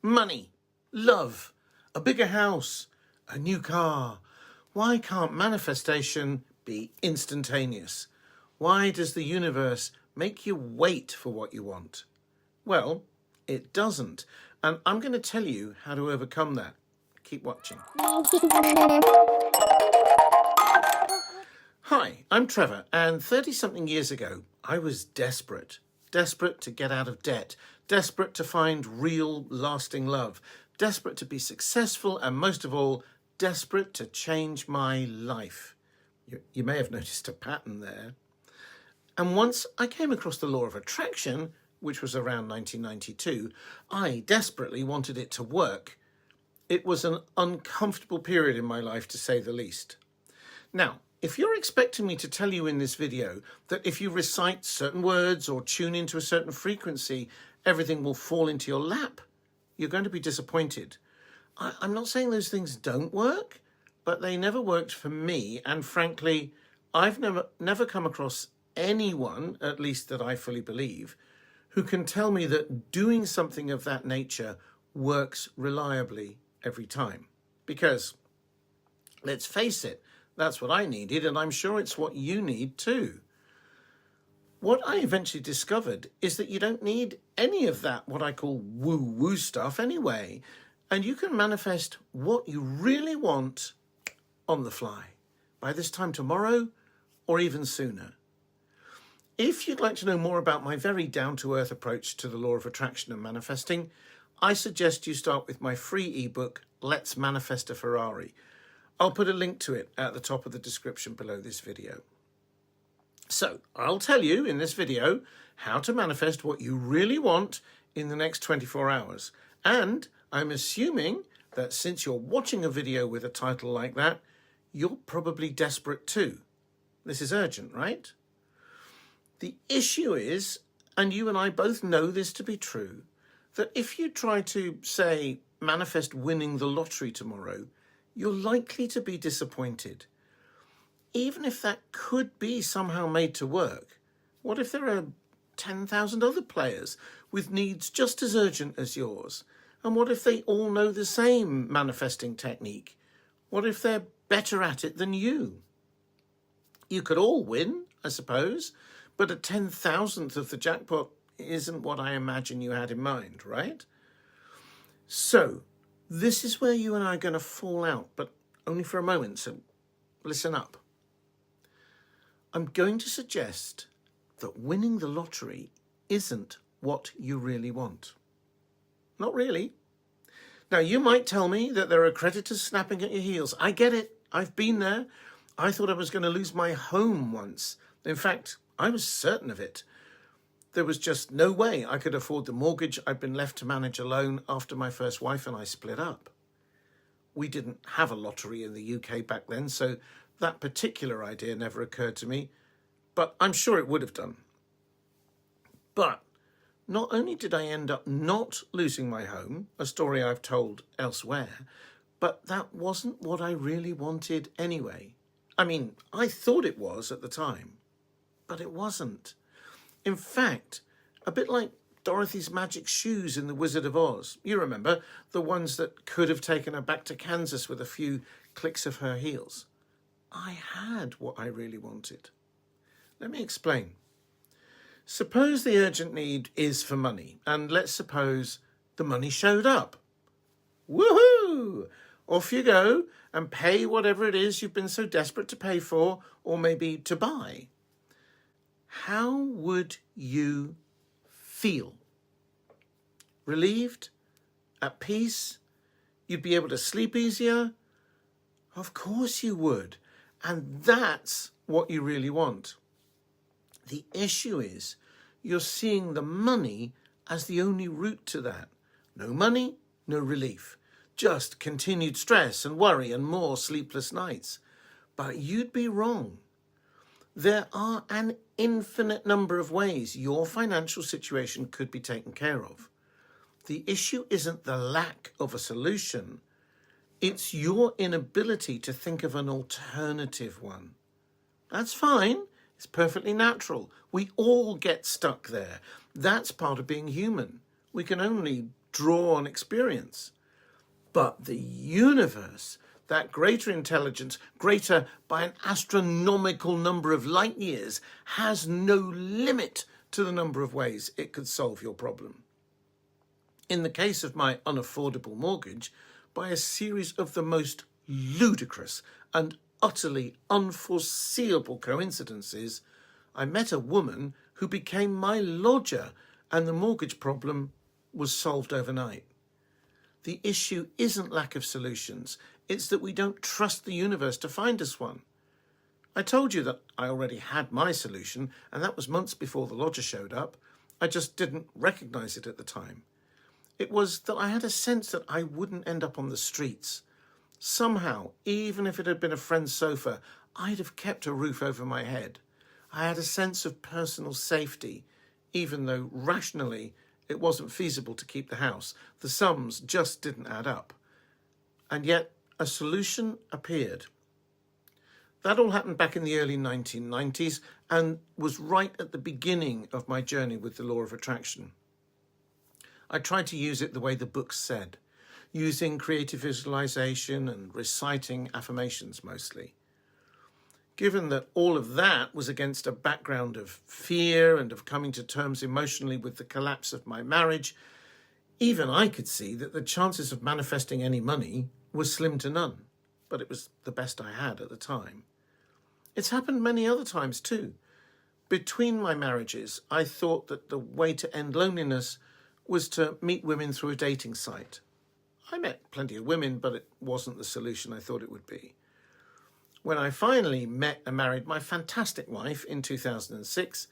money, love, a bigger house, a new car. Why can't manifestation be instantaneous? Why does the universe make you wait for what you want? Well, it doesn't. And I'm going to tell you how to overcome that. Keep watching. Hi, I'm Trevor, and 30-something years ago, I was desperate. Desperate to get out of debt, desperate to find real, lasting love, desperate to be successful, and most of all, desperate to change my life. You may have noticed a pattern there. And once I came across the law of attraction, which was around 1992, I desperately wanted it to work. It was an uncomfortable period in my life, to say the least. Now, if you're expecting me to tell you in this video that if you recite certain words or tune into a certain frequency, everything will fall into your lap, you're going to be disappointed. I'm not saying those things don't work, but they never worked for me. And frankly, I've never come across anyone, at least that I fully believe, who can tell me that doing something of that nature works reliably every time. Because, let's face it, that's what I needed, and I'm sure it's what you need too. What I eventually discovered is that you don't need any of that, what I call woo-woo stuff anyway, and you can manifest what you really want on the fly, by this time tomorrow or even sooner. If you'd like to know more about my very down-to-earth approach to the law of attraction and manifesting, I suggest you start with my free ebook, Let's Manifest a Ferrari. I'll put a link to it at the top of the description below this video. So, I'll tell you in this video how to manifest what you really want in the next 24 hours. And I'm assuming that since you're watching a video with a title like that, you're probably desperate too. This is urgent, right? The issue is, and you and I both know this to be true, that if you try to, say, manifest winning the lottery tomorrow, you're likely to be disappointed. Even if that could be somehow made to work, what if there are 10,000 other players with needs just as urgent as yours? And what if they all know the same manifesting technique? What if they're better at it than you? You could all win, I suppose, but a 10,000th of the jackpot isn't what I imagine you had in mind, right? So, this is where you and I are going to fall out, but only for a moment, so listen up. I'm going to suggest that winning the lottery isn't what you really want. Not really. Now, you might tell me that there are creditors snapping at your heels. I get it. I've been there. I thought I was going to lose my home once. In fact, I was certain of it. There was just no way I could afford the mortgage I'd been left to manage alone after my first wife and I split up. We didn't have a lottery in the UK back then, so that particular idea never occurred to me, but I'm sure it would have done. But not only did I end up not losing my home, a story I've told elsewhere, but that wasn't what I really wanted anyway. I mean, I thought it was at the time, but it wasn't. In fact, a bit like Dorothy's magic shoes in The Wizard of Oz. You remember, the ones that could have taken her back to Kansas with a few clicks of her heels. I had what I really wanted. Let me explain. Suppose the urgent need is for money, and let's suppose the money showed up. Woohoo! Off you go and pay whatever it is you've been so desperate to pay for, or maybe to buy. How would you feel? Relieved? At peace? You'd be able to sleep easier? Of course you would. And that's what you really want. The issue is you're seeing the money as the only route to that. No money, no relief. Just continued stress and worry and more sleepless nights. But you'd be wrong. There are an infinite number of ways your financial situation could be taken care of. The issue isn't the lack of a solution. It's your inability to think of an alternative one. That's fine. It's perfectly natural. We all get stuck there. That's part of being human. We can only draw on experience. But the universe, that greater intelligence, greater by an astronomical number of light years, has no limit to the number of ways it could solve your problem. In the case of my unaffordable mortgage, by a series of the most ludicrous and utterly unforeseeable coincidences, I met a woman who became my lodger, and the mortgage problem was solved overnight. The issue isn't lack of solutions, it's that we don't trust the universe to find us one. I told you that I already had my solution, and that was months before the lodger showed up. I just didn't recognise it at the time. It was that I had a sense that I wouldn't end up on the streets. Somehow, even if it had been a friend's sofa, I'd have kept a roof over my head. I had a sense of personal safety, even though rationally it wasn't feasible to keep the house. The sums just didn't add up. And yet a solution appeared. That all happened back in the early 1990s and was right at the beginning of my journey with the law of attraction. I tried to use it the way the book said, using creative visualization and reciting affirmations mostly. Given that all of that was against a background of fear and of coming to terms emotionally with the collapse of my marriage, even I could see that the chances of manifesting any money were slim to none, but it was the best I had at the time. It's happened many other times too. Between my marriages, I thought that the way to end loneliness was to meet women through a dating site. I met plenty of women, but it wasn't the solution I thought it would be. When I finally met and married my fantastic wife in 2006,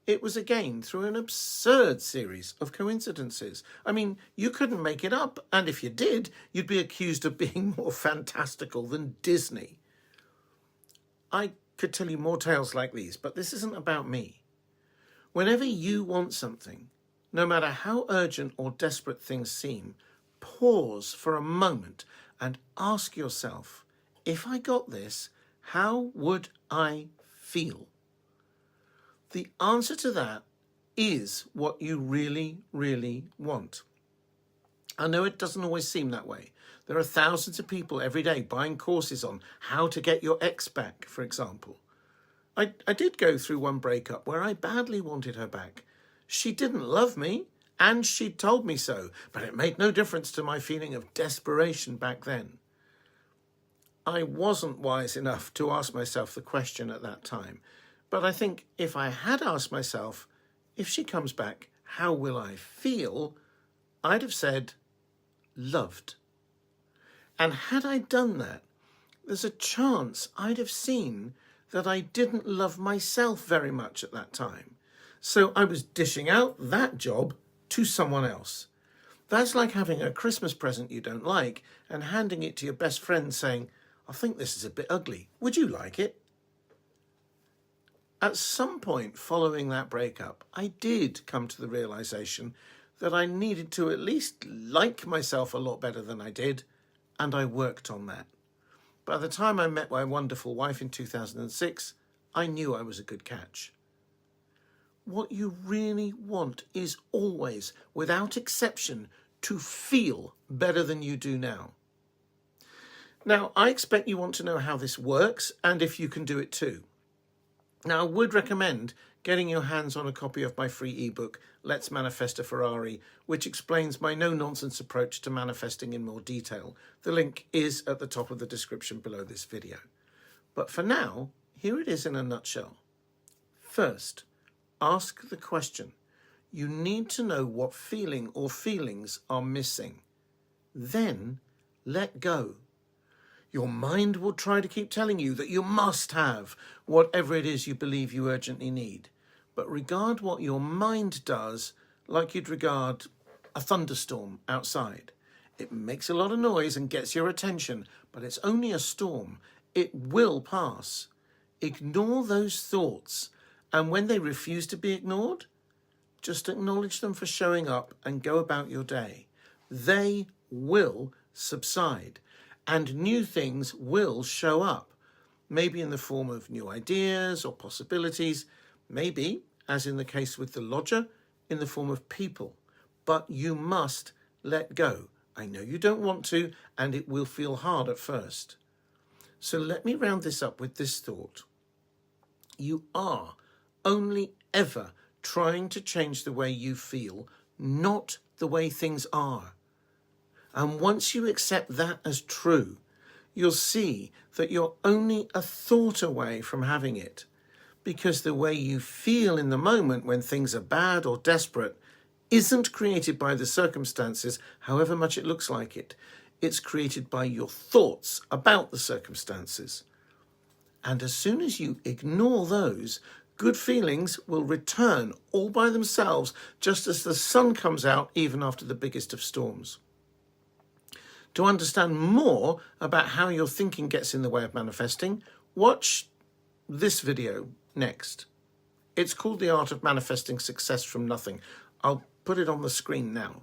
it was again through an absurd series of coincidences. I mean, you couldn't make it up, and if you did, you'd be accused of being more fantastical than Disney. I could tell you more tales like these, but this isn't about me. Whenever you want something, no matter how urgent or desperate things seem, pause for a moment and ask yourself, if I got this, how would I feel? The answer to that is what you really, really want. I know it doesn't always seem that way. There are thousands of people every day buying courses on how to get your ex back, for example. I did go through one breakup where I badly wanted her back. She didn't love me, and she'd told me so, but it made no difference to my feeling of desperation back then. I wasn't wise enough to ask myself the question at that time, but I think if I had asked myself, if she comes back, how will I feel? I'd have said, loved. And had I done that, there's a chance I'd have seen that I didn't love myself very much at that time. So I was dishing out that job to someone else. That's like having a Christmas present you don't like and handing it to your best friend saying, I think this is a bit ugly. Would you like it? At some point following that breakup, I did come to the realization that I needed to at least like myself a lot better than I did, and I worked on that. By the time I met my wonderful wife in 2006, I knew I was a good catch. What you really want is always, without exception, to feel better than you do now. Now, I expect you want to know how this works and if you can do it too. Now, I would recommend getting your hands on a copy of my free ebook, Let's Manifest A Ferrari, which explains my no-nonsense approach to manifesting in more detail. The link is at the top of the description below this video. But for now, here it is in a nutshell. First, ask the question. You need to know what feeling or feelings are missing. Then, let go. Your mind will try to keep telling you that you must have whatever it is you believe you urgently need. But regard what your mind does like you'd regard a thunderstorm outside. It makes a lot of noise and gets your attention, but it's only a storm. It will pass. Ignore those thoughts, and when they refuse to be ignored, just acknowledge them for showing up and go about your day. They will subside. And new things will show up, maybe in the form of new ideas or possibilities, maybe, as in the case with the lodger, in the form of people. But you must let go. I know you don't want to, and it will feel hard at first. So let me round this up with this thought. You are only ever trying to change the way you feel, not the way things are. And once you accept that as true, you'll see that you're only a thought away from having it, because the way you feel in the moment when things are bad or desperate isn't created by the circumstances, however much it looks like it. It's created by your thoughts about the circumstances. And as soon as you ignore those, good feelings will return all by themselves, just as the sun comes out even after the biggest of storms. To understand more about how your thinking gets in the way of manifesting, watch this video next. It's called The Art of Manifesting Success from Nothing. I'll put it on the screen now.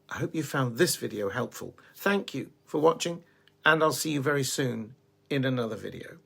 I hope you found this video helpful. Thank you for watching, and I'll see you very soon in another video.